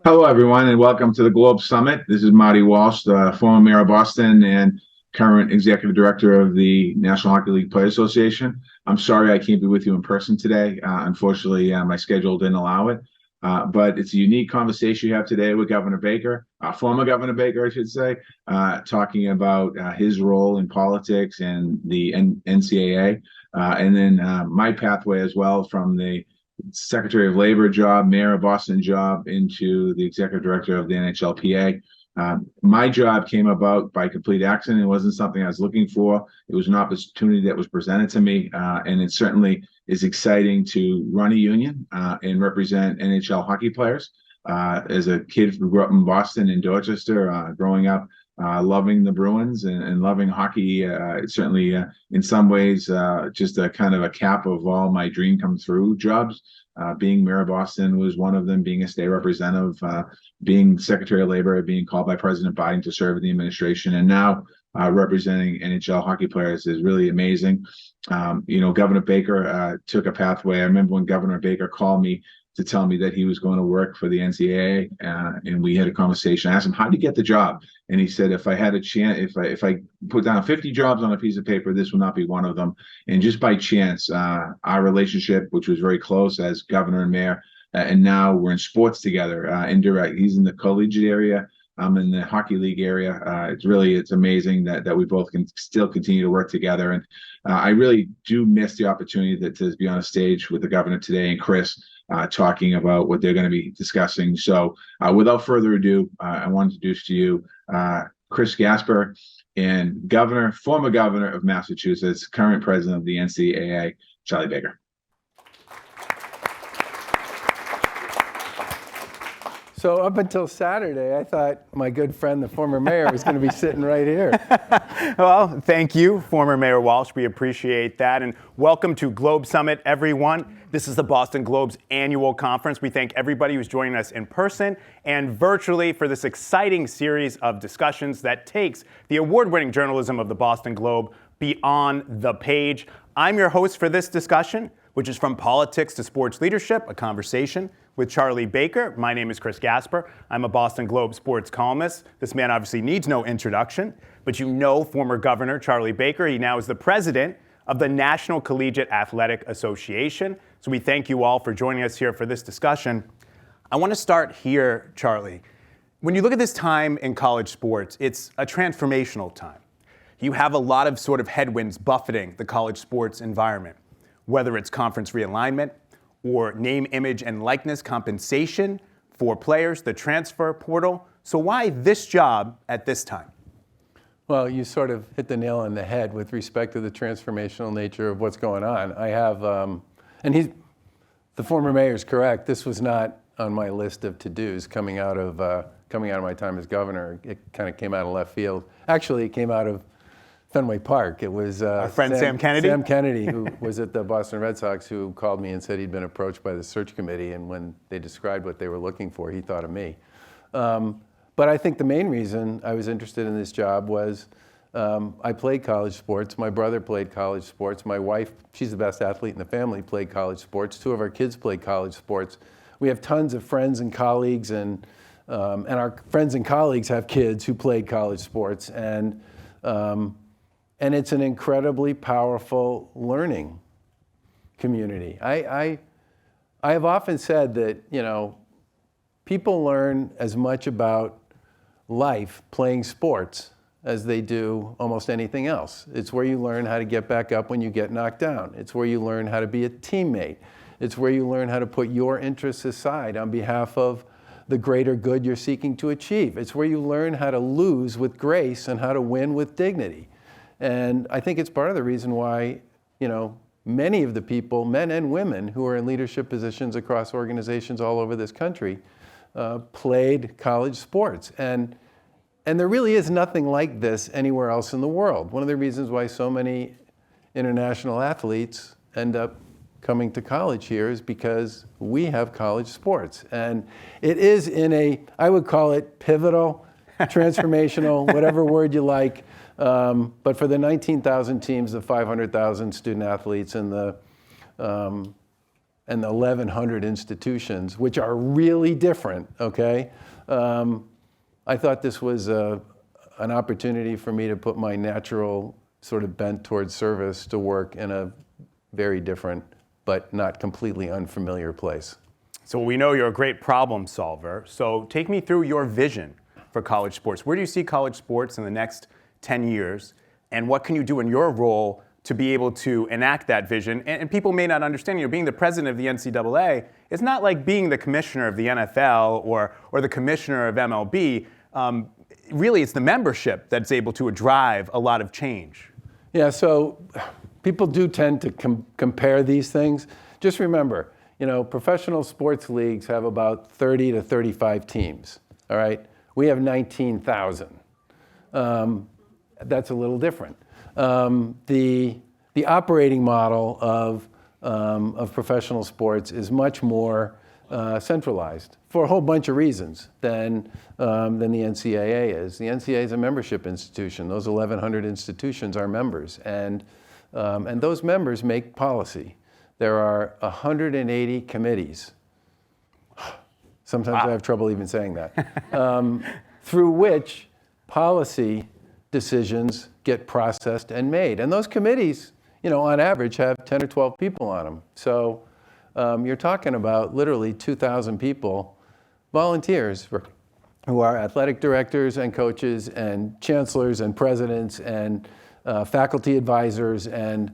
Hello, everyone, and welcome to the Globe Summit. This is Marty Walsh, the former mayor of Boston and current executive director of the National Hockey League Players Association. I'm sorry I can't be with you in person today. Unfortunately, my schedule didn't allow it. But it's a unique conversation you have today with Governor Baker, former Governor Baker, I should say, talking about his role in politics and the NCAA, and then my pathway as well from the Secretary of Labor job, Mayor of Boston job, into the Executive Director of the NHLPA. My job came about by complete accident. It wasn't something I was looking for. It was an opportunity that was presented to me, and it certainly is exciting to run a union and represent NHL hockey players. As a kid who grew up in Boston and Dorchester, growing up loving the Bruins and loving hockey, certainly in some ways just a kind of a cap of all my dream come through jobs. Being mayor of Boston was one of them, being a state representative, being Secretary of Labor, being called by President Biden to serve in the administration, and now representing NHL hockey players is really amazing. Governor Baker took a pathway. I remember when Governor Baker called me to tell me that he was going to work for the NCAA, and we had a conversation. I asked him, "How did you get the job?" And he said, "If I had a chance, if I put down 50 jobs on a piece of paper, this would not be one of them." And just by chance, our relationship, which was very close as governor and mayor, and now we're in sports together. Indirect, he's in the collegiate area. I'm in the hockey league area. It's amazing that we both can still continue to work together. And I really do miss the opportunity to be on a stage with the governor today and Chris talking about what they're going to be discussing. So without further ado, I want to introduce to you Chris Gasper and former governor of Massachusetts, current president of the NCAA, Charlie Baker. So up until Saturday, I thought my good friend, the former mayor, was going to be sitting right here. Well, thank you, former Mayor Walsh. We appreciate that. And welcome to Globe Summit, everyone. This is the Boston Globe's annual conference. We thank everybody who's joining us in person and virtually for this exciting series of discussions that takes the award-winning journalism of the Boston Globe beyond the page. I'm your host for this discussion, which is From Politics to Sports Leadership, a conversation with Charlie Baker. My name is Chris Gasper. I'm a Boston Globe sports columnist. This man obviously needs no introduction, but you know former Governor Charlie Baker. He now is the president of the National Collegiate Athletic Association. So we thank you all for joining us here for this discussion. I want to start here, Charlie. When you look at this time in college sports, it's a transformational time. You have a lot of sort of headwinds buffeting the college sports environment, whether it's conference realignment or name, image, and likeness compensation for players, the transfer portal. So why this job at this time? Well, you sort of hit the nail on the head with respect to the transformational nature of what's going on. I have, the former mayor is correct. This was not on my list of to-dos coming out of my time as governor. It kind of came out of left field. Actually, it came out of Fenway Park. It was our friend Sam Kennedy? Sam Kennedy, who was at the Boston Red Sox, who called me and said he'd been approached by the search committee, and when they described what they were looking for, he thought of me. But I think the main reason I was interested in this job was I played college sports. My brother played college sports. My wife, she's the best athlete in the family, played college sports. Two of our kids played college sports. We have tons of friends and colleagues, and our friends and colleagues have kids who played college sports. And it's an incredibly powerful learning community. I have often said that, people learn as much about life playing sports as they do almost anything else. It's where you learn how to get back up when you get knocked down. It's where you learn how to be a teammate. It's where you learn how to put your interests aside on behalf of the greater good you're seeking to achieve. It's where you learn how to lose with grace and how to win with dignity. And I think it's part of the reason why, many of the people, men and women, who are in leadership positions across organizations all over this country, played college sports. And there really is nothing like this anywhere else in the world. One of the reasons why so many international athletes end up coming to college here is because we have college sports. And it is I would call it pivotal, transformational, whatever word you like. But for the 19,000 teams, the 500,000 student athletes, and the and the 1,100 institutions, which are really different, okay? I thought this was an opportunity for me to put my natural sort of bent towards service to work in a very different, but not completely unfamiliar place. So we know you're a great problem solver. So take me through your vision for college sports. Where do you see college sports in the next 10 years? And what can you do in your role to be able to enact that vision? And people may not understand, being the president of the NCAA is not like being the commissioner of the NFL or the commissioner of MLB. Really, it's the membership that's able to drive a lot of change. Yeah, so people do tend to compare these things. Just remember, professional sports leagues have about 30 to 35 teams, all right? We have 19,000. That's a little different. The operating model of professional sports is much more centralized for a whole bunch of reasons than the NCAA is. The NCAA is a membership institution. Those 1,100 institutions are members, and those members make policy. There are 180 committees. Sometimes I have trouble even saying that. Through which policy decisions get processed and made. And those committees, on average have 10 or 12 people on them. So you're talking about literally 2,000 people, volunteers, who are athletic directors and coaches and chancellors and presidents and faculty advisors and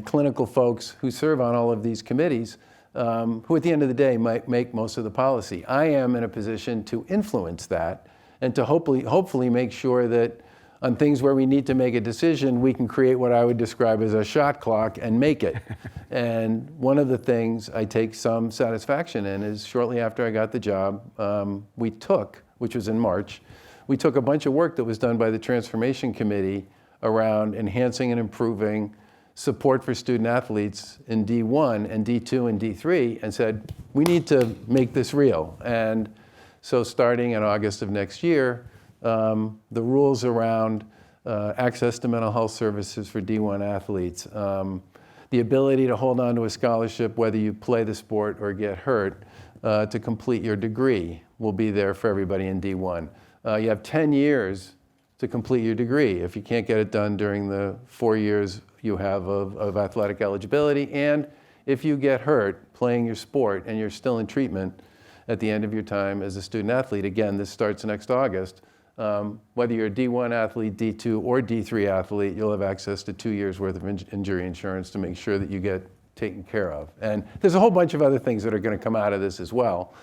clinical folks who serve on all of these committees, who at the end of the day might make most of the policy. I am in a position to influence that and to hopefully make sure that on things where we need to make a decision, we can create what I would describe as a shot clock and make it. And one of the things I take some satisfaction in is shortly after I got the job, which was in March, we took a bunch of work that was done by the Transformation Committee around enhancing and improving support for student athletes in D1 and D2 and D3 and said, we need to make this real. And so starting in August of next year, the rules around access to mental health services for D1 athletes, the ability to hold on to a scholarship whether you play the sport or get hurt to complete your degree will be there for everybody in D1. You have 10 years to complete your degree if you can't get it done during the 4 years you have of athletic eligibility. And if you get hurt playing your sport and you're still in treatment at the end of your time as a student athlete, again, this starts next August, whether you're a D1 athlete, D2, or D3 athlete, you'll have access to 2 years worth of injury insurance to make sure that you get taken care of. And there's a whole bunch of other things that are going to come out of this as well.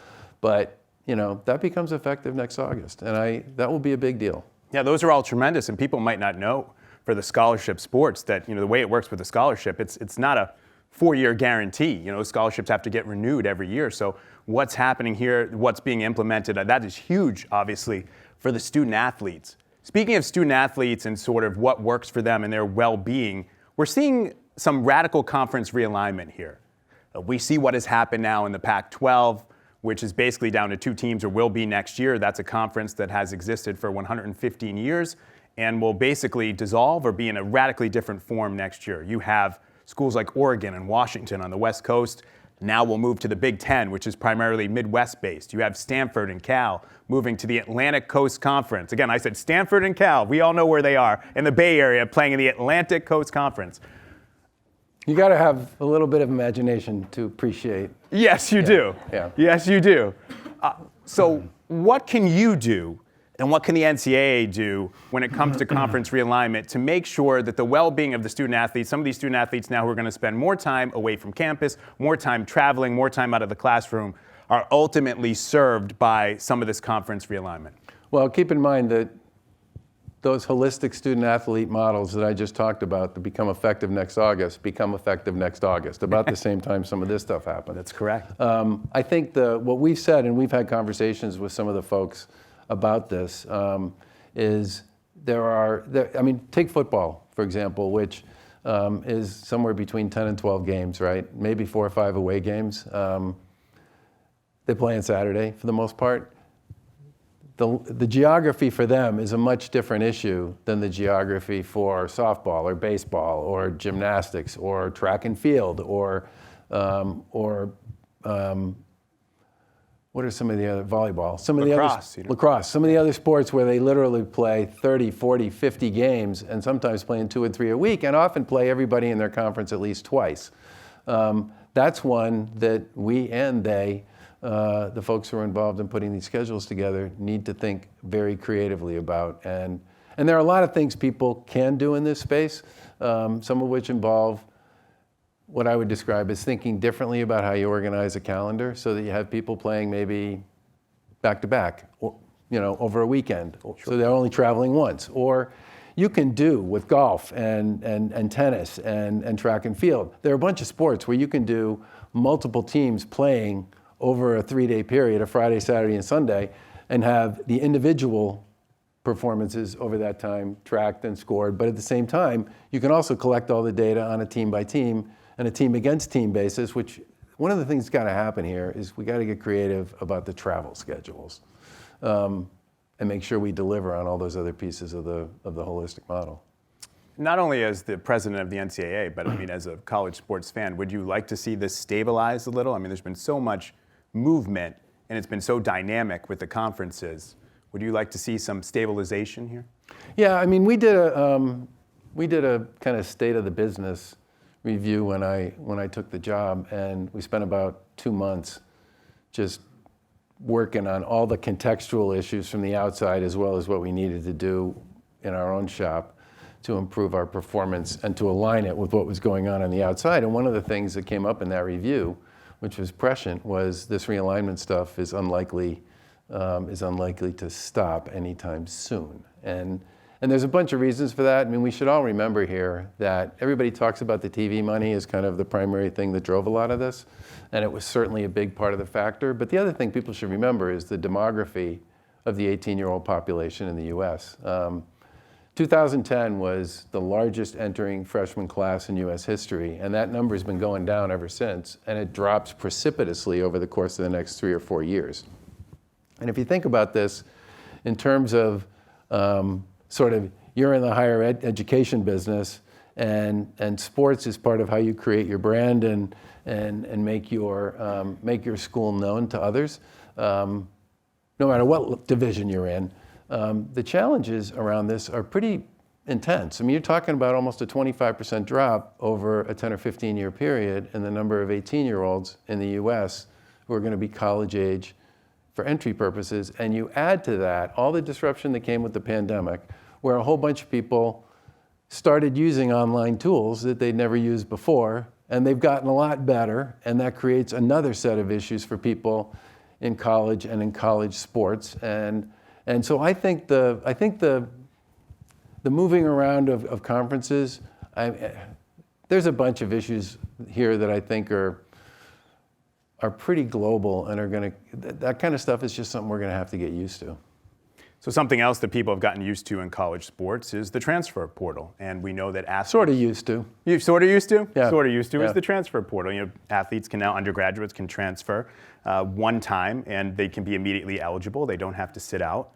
But, that becomes effective next August. And that will be a big deal. Yeah, those are all tremendous. And people might not know for the scholarship sports that, the way it works with the scholarship, it's not a 4-year guarantee. Scholarships have to get renewed every year. So what's happening here, what's being implemented, that is huge, obviously, for the student athletes. Speaking of student athletes and sort of what works for them and their well-being, we're seeing some radical conference realignment here. We see what has happened now in the Pac-12, which is basically down to 2 teams, or will be next year. That's a conference that has existed for 115 years and will basically dissolve or be in a radically different form next year. You have schools like Oregon and Washington on the West Coast. Now we'll move to the Big Ten, which is primarily Midwest-based. You have Stanford and Cal moving to the Atlantic Coast Conference. Again, I said Stanford and Cal. We all know where they are in the Bay Area, playing in the Atlantic Coast Conference. You got to have a little bit of imagination to appreciate. Yes, you do. Yeah. Yes, you do. So what can you do and what can the NCAA do when it comes to conference realignment to make sure that the well-being of the student athletes, some of these student athletes now who are going to spend more time away from campus, more time traveling, more time out of the classroom, are ultimately served by some of this conference realignment? Well, keep in mind that those holistic student-athlete models that I just talked about that become effective next August, about the same time some of this stuff happened. That's correct. I think what we've said, and we've had conversations with some of the folks about this, is take football, for example, which is somewhere between 10 and 12 games, right? Maybe 4 or 5 away games. They play on Saturday for the most part. The geography for them is a much different issue than the geography for softball or baseball or gymnastics or track and field or or what are some of the other, volleyball, some of Lacrosse, the you other, know. lacrosse, some of the other sports where they literally play 30, 40, 50 games and sometimes playing 2 or 3 a week and often play everybody in their conference at least twice. That's one that we and they, the folks who are involved in putting these schedules together, need to think very creatively about. And there are a lot of things people can do in this space, some of which involve what I would describe as thinking differently about how you organize a calendar so that you have people playing maybe back to back, or, over a weekend. Sure. So they're only traveling once. Or you can do with golf and tennis and track and field. There are a bunch of sports where you can do multiple teams playing over a 3-day period, a Friday, Saturday, and Sunday, and have the individual performances over that time tracked and scored. But at the same time, you can also collect all the data on a team by team and a team against team basis, which one of the things that's got to happen here is we got to get creative about the travel schedules and make sure we deliver on all those other pieces of the holistic model. Not only as the president of the NCAA, but I mean, as a college sports fan, would you like to see this stabilize a little? I mean, there's been so much movement and it's been so dynamic with the conferences. Would you like to see some stabilization here? Yeah, I mean, we did a kind of state of the business review when I took the job, and we spent about 2 months just working on all the contextual issues from the outside as well as what we needed to do in our own shop to improve our performance and to align it with what was going on the outside. And one of the things that came up in that review, which was prescient, was this realignment stuff is unlikely to stop anytime soon. And there's a bunch of reasons for that. I mean, we should all remember here that everybody talks about the TV money as kind of the primary thing that drove a lot of this, and it was certainly a big part of the factor. But the other thing people should remember is the demography of the 18-year-old population in the US. 2010 was the largest entering freshman class in US history, and that number has been going down ever since, and it drops precipitously over the course of the next 3 or 4 years. And if you think about this in terms of sort of you're in the higher education business, and sports is part of how you create your brand and make your school known to others, no matter what division you're in. The challenges around this are pretty intense. I mean, you're talking about almost a 25% drop over a 10 or 15 year period in the number of 18-year-olds in the US who are going to be college age for entry purposes. And you add to that all the disruption that came with the pandemic, where a whole bunch of people started using online tools that they'd never used before, and they've gotten a lot better, and that creates another set of issues for people in college and in college sports. And so I think the moving around of conferences, there's a bunch of issues here that I think are pretty global and are going to, that kind of stuff is just something we're going to have to get used to. So something else that people have gotten used to in college sports is the transfer portal. And we know that athletes... Sort of used to. You sort of used to? Yeah. Sort of used to Yeah. is the transfer portal. You know, athletes can now, undergraduates can transfer one time and they can be immediately eligible. They don't have to sit out.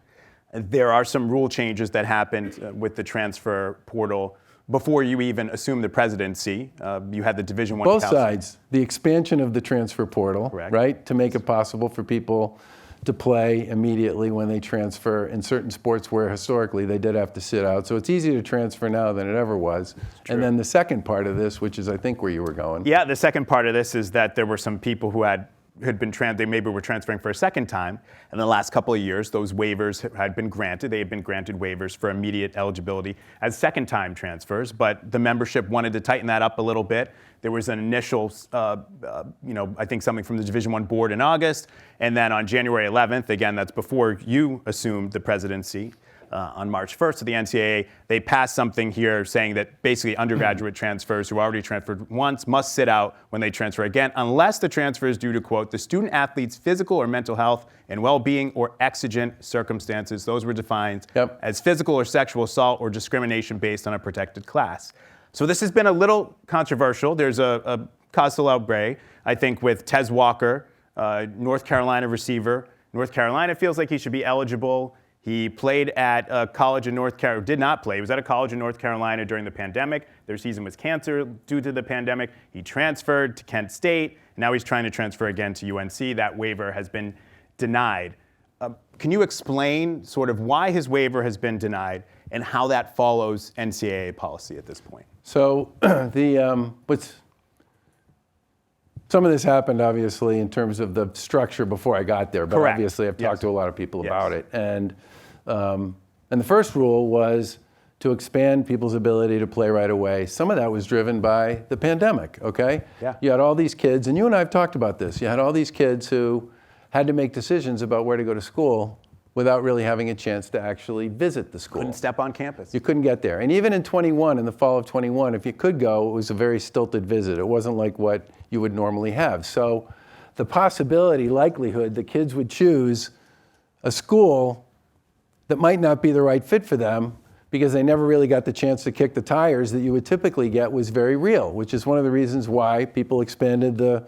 There are some rule changes that happened with the transfer portal before you even assumed the presidency. You had the Division I. Both sides. The expansion of the transfer portal, Correct. right, to make it possible for people to play immediately when they transfer in certain sports where historically they did have to sit out. So it's easier to transfer now than it ever was. And then the second part of this, which is I think where you were going. Yeah, the second part of this is that there were some people who had been they maybe were transferring for a second time. In the last couple of years, those waivers had been granted. They had been granted waivers for immediate eligibility as second-time transfers, but the membership wanted to tighten that up a little bit. There was an initial, I think something from the Division I board in August, and then on January 11th, again, that's before you assumed the presidency, on March 1st of the NCAA, they passed something here saying that basically undergraduate transfers who already transferred once must sit out when they transfer again, unless the transfer is due to, quote, the student athlete's physical or mental health and well-being or exigent circumstances. Those were defined as physical or sexual assault or discrimination based on a protected class. So this has been a little controversial. There's a cause célèbre, I think, with Tez Walker, North Carolina receiver. North Carolina feels like he should be eligible. He played at a college in North Carolina, did not play. He was at a college in North Carolina during the pandemic. Their season was canceled due to the pandemic. He transferred to Kent State. Now he's trying to transfer again to UNC. That waiver has been denied. Can you explain sort of why his waiver has been denied and how that follows NCAA policy at this point? So some of this happened obviously in terms of the structure before I got there, but Correct. obviously I've Yes. talked to a lot of people Yes. about it. And the first rule was to expand people's ability to play right away. Some of that was driven by the pandemic, okay? Yeah. You had all these kids, and you and I have talked about this. You had all these kids who had to make decisions about where to go to school without really having a chance to actually visit the school. Couldn't step on campus. You couldn't get there. And even in 21, in the fall of 21, if you could go, it was a very stilted visit. It wasn't like what you would normally have. So the likelihood the kids would choose a school that might not be the right fit for them because they never really got the chance to kick the tires that you would typically get was very real, which is one of the reasons why people expanded the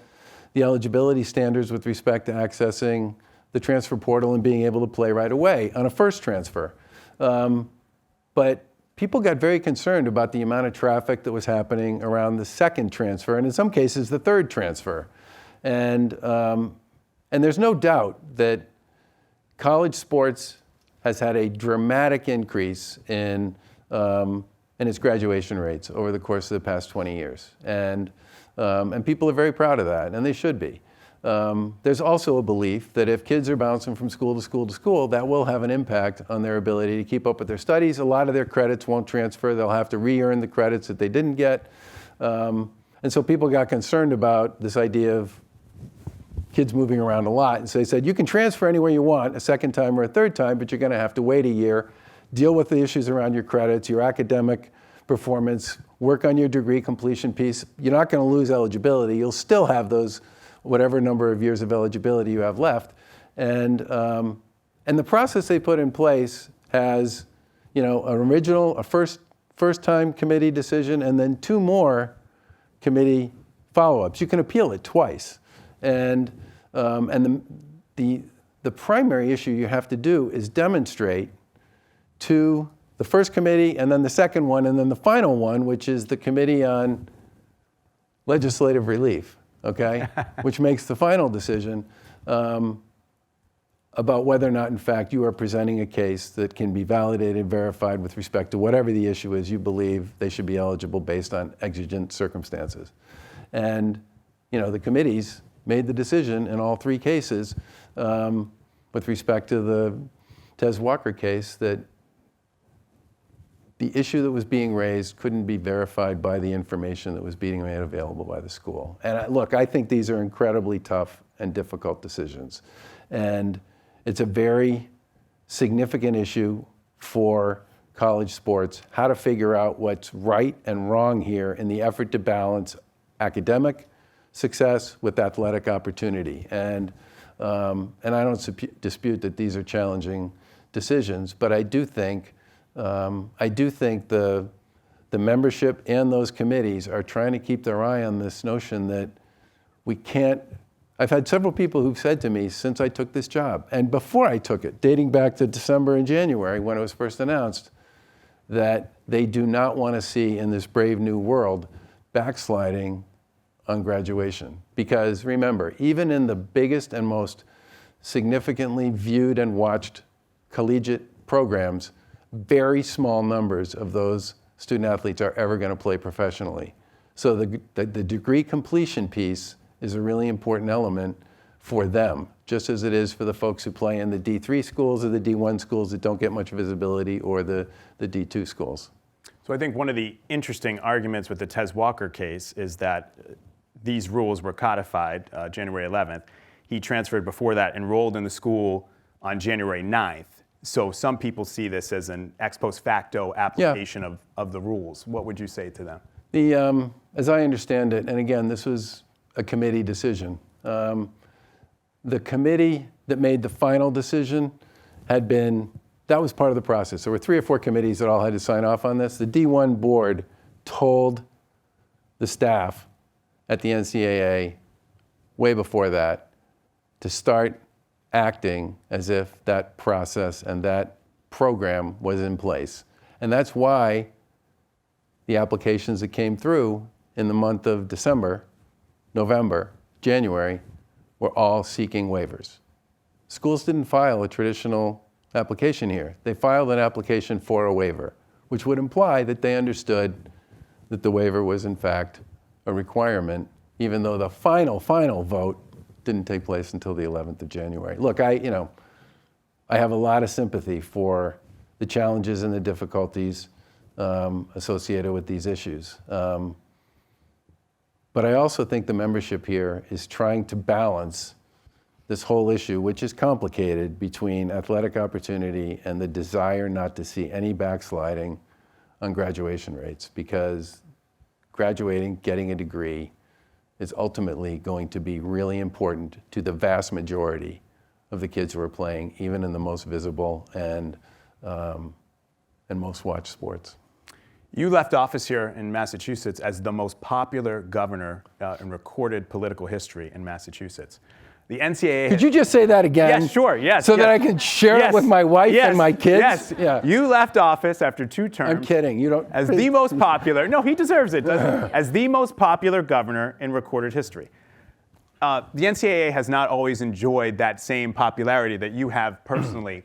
eligibility standards with respect to accessing the transfer portal and being able to play right away on a first transfer. But people got very concerned about the amount of traffic that was happening around the second transfer, and in some cases, the third transfer. And there's no doubt that college sports has had a dramatic increase in its graduation rates over the course of the past 20 years. And people are very proud of that, and they should be. There's also a belief that if kids are bouncing from school to school to school, that will have an impact on their ability to keep up with their studies. A lot of their credits won't transfer. They'll have to re-earn the credits that they didn't get. And so people got concerned about this idea of kids moving around a lot. And so they said, you can transfer anywhere you want a second time or a third time, but you're going to have to wait a year, deal with the issues around your credits, your academic performance, work on your degree completion piece. You're not going to lose eligibility. You'll still have those whatever number of years of eligibility you have left. And the process they put in place has, a first time committee decision and then 2 more committee follow-ups. You can appeal it twice. And the primary issue you have to do is demonstrate to the first committee and then the second one and then the final one, which is the Committee on Legislative Relief, okay, which makes the final decision about whether or not, in fact, you are presenting a case that can be validated and verified with respect to whatever the issue is you believe they should be eligible based on exigent circumstances. And, the committees made the decision in all 3 cases with respect to the Tez Walker case that the issue that was being raised couldn't be verified by the information that was being made available by the school. And look, I think these are incredibly tough and difficult decisions. And it's a very significant issue for college sports, how to figure out what's right and wrong here in the effort to balance academic success with athletic opportunity. And I don't dispute that these are challenging decisions, but I do think the membership and those committees are trying to keep their eye on this notion that we can't. I've had several people who've said to me since I took this job, and before I took it, dating back to December and January when it was first announced, that they do not want to see in this brave new world backsliding on graduation. Because remember, even in the biggest and most significantly viewed and watched collegiate programs, very small numbers of those student athletes are ever going to play professionally. So the degree completion piece is a really important element for them, just as it is for the folks who play in the D3 schools or the D1 schools that don't get much visibility, or the D2 schools. So I think one of the interesting arguments with the Tez Walker case is that these rules were codified January 11th. He transferred before that, enrolled in the school on January 9th. So some people see this as an ex post facto application of the rules. What would you say to them? As I understand it, and again, this was a committee decision. The committee that made the final decision that was part of the process. There were 3 or 4 committees that all had to sign off on this. The D1 board told the staff at the NCAA way before that to start acting as if that process and that program was in place. And that's why the applications that came through in the month of December, November, January, were all seeking waivers. Schools didn't file a traditional application here. They filed an application for a waiver, which would imply that they understood that the waiver was in fact a requirement, even though the final vote didn't take place until the 11th of January. Look, I have a lot of sympathy for the challenges and the difficulties associated with these issues. But I also think the membership here is trying to balance this whole issue, which is complicated, between athletic opportunity and the desire not to see any backsliding on graduation rates, because graduating, getting a degree, is ultimately going to be really important to the vast majority of the kids who are playing, even in the most visible and most watched sports. You left office here in Massachusetts as the most popular governor in recorded political history in Massachusetts. The NCAA. Could you just say that again? Yes, sure, yes. So yes. that I can share yes, it with my wife yes, and my kids? Yes. Yeah. You left office after 2 terms. I'm kidding. You don't. As the most popular. No, he deserves it, doesn't he? As the most popular governor in recorded history. The NCAA has not always enjoyed that same popularity that you have personally.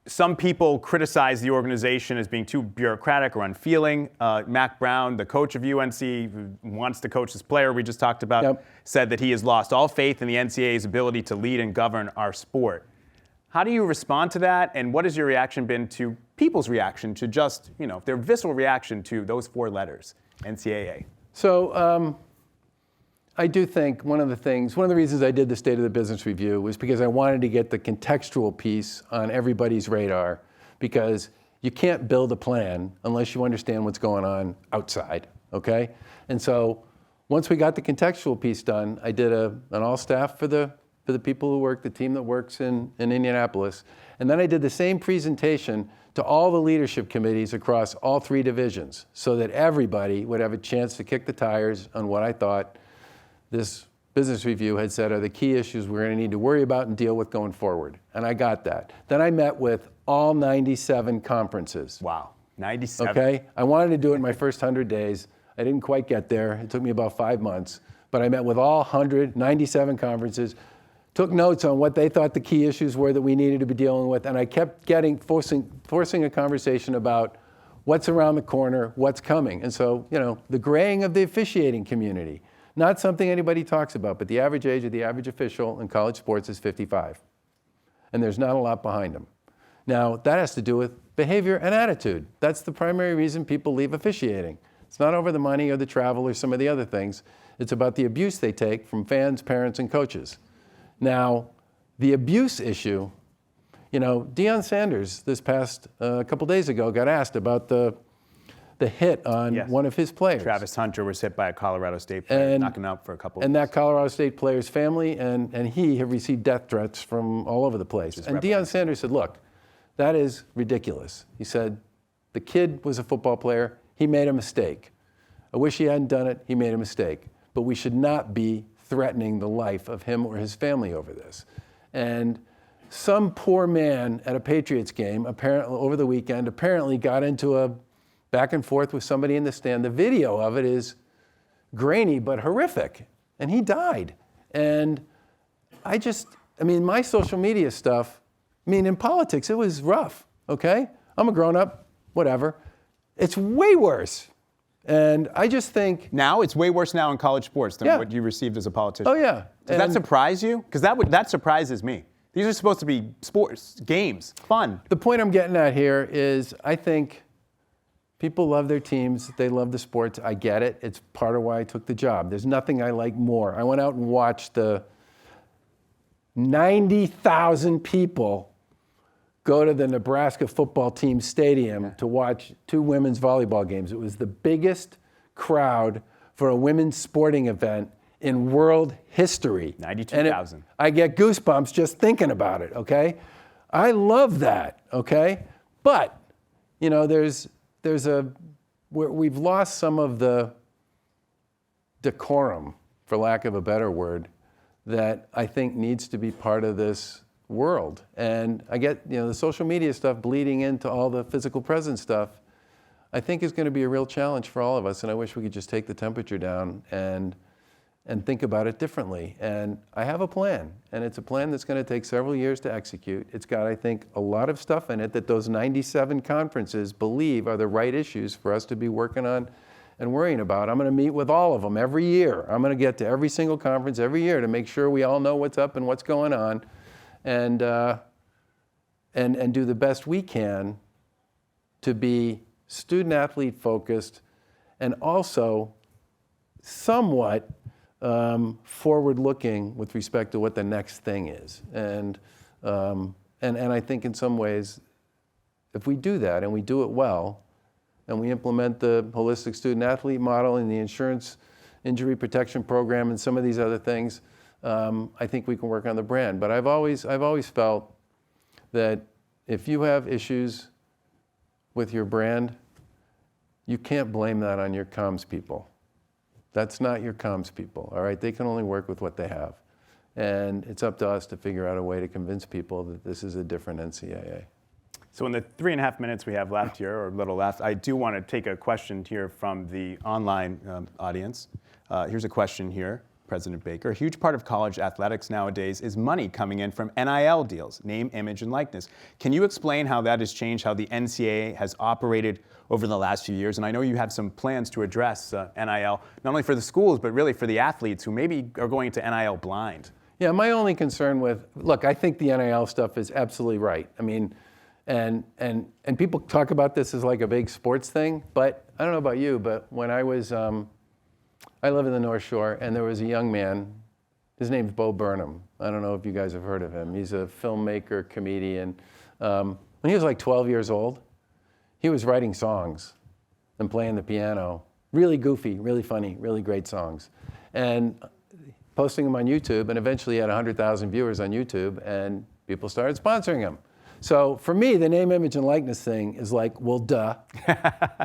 Some people criticize the organization as being too bureaucratic or unfeeling. Mac Brown, the coach of UNC, who wants to coach this player we just talked about, said that he has lost all faith in the NCAA's ability to lead and govern our sport. How do you respond to that, and what has your reaction been to people's reaction to just, their visceral reaction to those 4 letters, NCAA? So I do think one of the reasons I did the State of the Business Review was because I wanted to get the contextual piece on everybody's radar, because you can't build a plan unless you understand what's going on outside, okay? And so once we got the contextual piece done, I did an all-staff for the people who work, the team that works in Indianapolis, and then I did the same presentation to all the leadership committees across all 3 divisions, so that everybody would have a chance to kick the tires on what I thought this business review had said are the key issues we're going to need to worry about and deal with going forward. And I got that. Then I met with all 97 conferences. Wow, 97. Okay? I wanted to do it in my first 100 days. I didn't quite get there. It took me about 5 months. But I met with all 197 conferences, took notes on what they thought the key issues were that we needed to be dealing with, and I kept forcing a conversation about what's around the corner, what's coming. And so, the graying of the officiating community. Not something anybody talks about, but the average age of the average official in college sports is 55. And there's not a lot behind them. Now, that has to do with behavior and attitude. That's the primary reason people leave officiating. It's not over the money or the travel or some of the other things. It's about the abuse they take from fans, parents, and coaches. Now, the abuse issue, Deion Sanders this past couple days ago got asked about the hit on one of his players. Travis Hunter was hit by a Colorado State player, knocking him out for a couple of And weeks. that Colorado State player's family and he have received death threats from all over the place. And Deion Sanders said, look, that is ridiculous. He said, the kid was a football player. He made a mistake. I wish he hadn't done it. He made a mistake. But we should not be threatening the life of him or his family over this. And some poor man at a Patriots game apparently over the weekend got into a back and forth with somebody in the stand. The video of it is grainy but horrific, and he died. And my social media stuff, in politics, it was rough, okay? I'm a grown-up, whatever. It's way worse. And I just think... Now, it's way worse now in college sports than what you received as a politician. Oh, yeah. Does that surprise you? Because that surprises me. These are supposed to be sports, games, fun. The point I'm getting at here is I think people love their teams. They love the sports. I get it. It's part of why I took the job. There's nothing I like more. I went out and watched the 90,000 people go to the Nebraska football team stadium to watch 2 women's volleyball games. It was the biggest crowd for a women's sporting event in world history. 92,000. I get goosebumps just thinking about it, okay? I love that, okay? But, we've lost some of the decorum, for lack of a better word, that I think needs to be part of this world. And I get, the social media stuff bleeding into all the physical presence stuff, I think is going to be a real challenge for all of us. And I wish we could just take the temperature down and think about it differently. And I have a plan, and it's a plan that's going to take several years to execute. It's got, I think, a lot of stuff in it that those 97 conferences believe are the right issues for us to be working on and worrying about. I'm going to meet with all of them every year. I'm going to get to every single conference every year to make sure we all know what's up and what's going on, and do the best we can to be student-athlete focused and also somewhat forward-looking with respect to what the next thing is. And I think in some ways, if we do that and we do it well, and we implement the holistic student-athlete model and the insurance injury protection program and some of these other things, I think we can work on the brand. But I've always felt that if you have issues with your brand, you can't blame that on your comms people. That's not your comms people, all right? They can only work with what they have. And it's up to us to figure out a way to convince people that this is a different NCAA. So in the 3.5 minutes we have left here, or a little left, I do want to take a question here from the online audience. Here's a question here, President Baker. A huge part of college athletics nowadays is money coming in from NIL deals, name, image, and likeness. Can you explain how that has changed, how the NCAA has operated over the last few years? And I know you have some plans to address NIL, not only for the schools, but really for the athletes who maybe are going to NIL blind. Yeah, my only concern look, I think the NIL stuff is absolutely right. I mean, and people talk about this as like a big sports thing, but I don't know about you, but when I was, I live in the North Shore, and there was a young man, his name's Bo Burnham. I don't know if you guys have heard of him. He's a filmmaker, comedian. When he was like 12 years old, he was writing songs and playing the piano. Really goofy, really funny, really great songs. And posting them on YouTube, and eventually he had 100,000 viewers on YouTube, and people started sponsoring him. So for me, the name, image, and likeness thing is like, well, duh.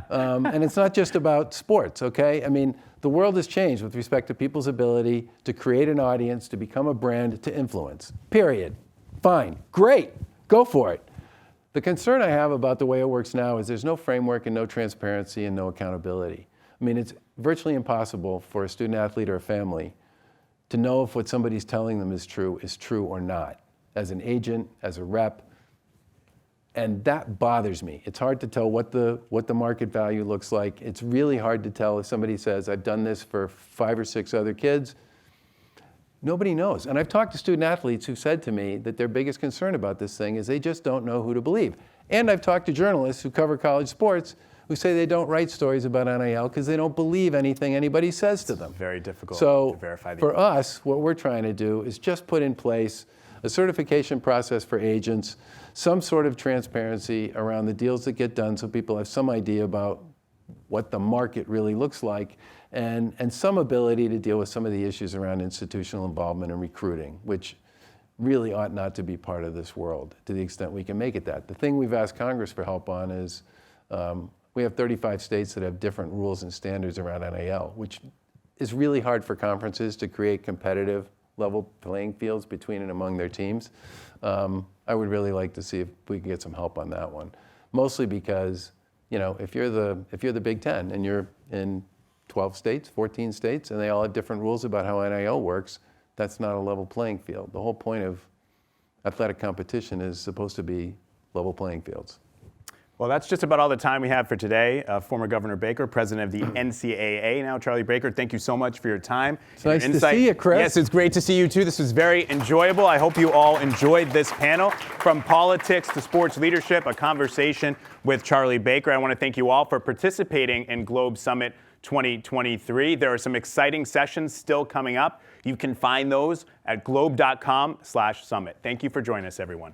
And it's not just about sports, okay? I mean, the world has changed with respect to people's ability to create an audience, to become a brand, to influence, period. Fine, great, go for it. The concern I have about the way it works now is there's no framework and no transparency and no accountability. I mean, it's virtually impossible for a student athlete or a family to know if what somebody's telling them is true or not, as an agent, as a rep. And that bothers me. It's hard to tell what the market value looks like. It's really hard to tell if somebody says, I've done this for 5 or 6 other kids. Nobody knows. And I've talked to student athletes who said to me that their biggest concern about this thing is they just don't know who to believe. And I've talked to journalists who cover college sports who say they don't write stories about NIL because they don't believe anything anybody says to them. It's very difficult to verify. For us, what we're trying to do is just put in place a certification process for agents, some sort of transparency around the deals that get done so people have some idea about what the market really looks like, and some ability to deal with some of the issues around institutional involvement and recruiting, which really ought not to be part of this world to the extent we can make it that. The thing we've asked Congress for help on is we have 35 states that have different rules and standards around NIL, which is really hard for conferences to create competitive level playing fields between and among their teams. I would really like to see if we can get some help on that one. Mostly because, if you're the Big Ten and you're in 12 states, 14 states, and they all have different rules about how NIL works, that's not a level playing field. The whole point of athletic competition is supposed to be level playing fields. Well, that's just about all the time we have for today. Former Governor Baker, president of the NCAA. Now, Charlie Baker, thank you so much for your time. It's nice to see you, Chris. Yes, it's great to see you too. This was very enjoyable. I hope you all enjoyed this panel. From politics to sports leadership, a conversation with Charlie Baker. I want to thank you all for participating in Globe Summit 2023. There are some exciting sessions still coming up. You can find those at globe.com/summit. Thank you for joining us, everyone.